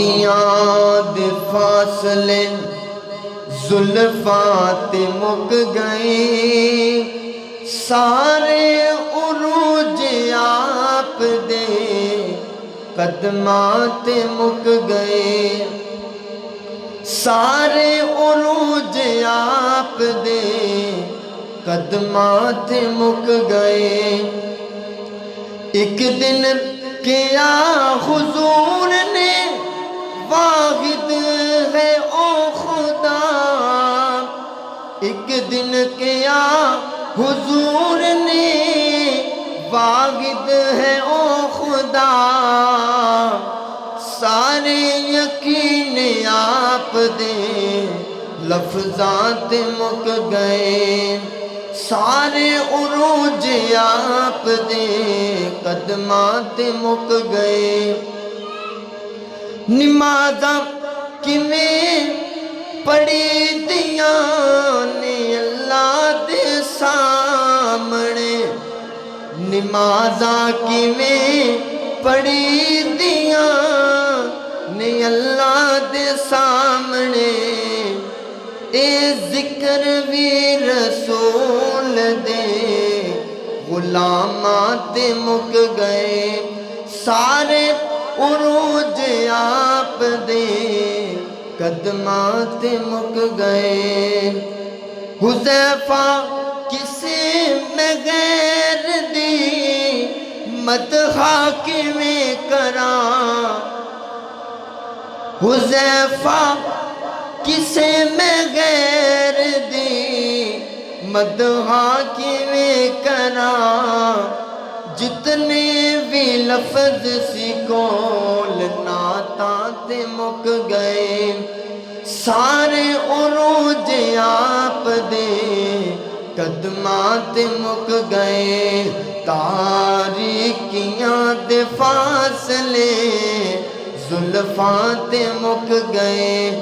باغیاں دے فاصلے زلفاں تے مک گئے، سارے عروج آپ دے قدماں تے مک گئے، سارے عروج آپ دے قدماں تے مک گئے۔ ایک دن کیا حضور نے واحد ہے او خدا، ایک دن کیا حضور نے واحد ہے او خدا، سارے یقین آپ دے لفظات مک گئے، سارے عروج آپ دے قدمات مک گئے۔ نمازاں کیویں پڑھی دیاں نے اللہ دے سامنے، نمازاں کیویں پڑھی دیاں نے اللہ دے سامنے، اے ذکر بھی رسول دے غلاماں تے مک گئے، سارے عروج آپ دے قدماں تے مک گئے۔ حذیفہ کسے میں غیر دی مدح کیویں کراں، حذیفہ کسے میں غیر دی مدح کیویں کراں، جتنے بھی لفظ سی کول نعتاں تے مک گئے، سارے عروج آپ دے قدماں تے مک گئے، تاریکیاں دے فاصلے زلفاں تے مک گئے۔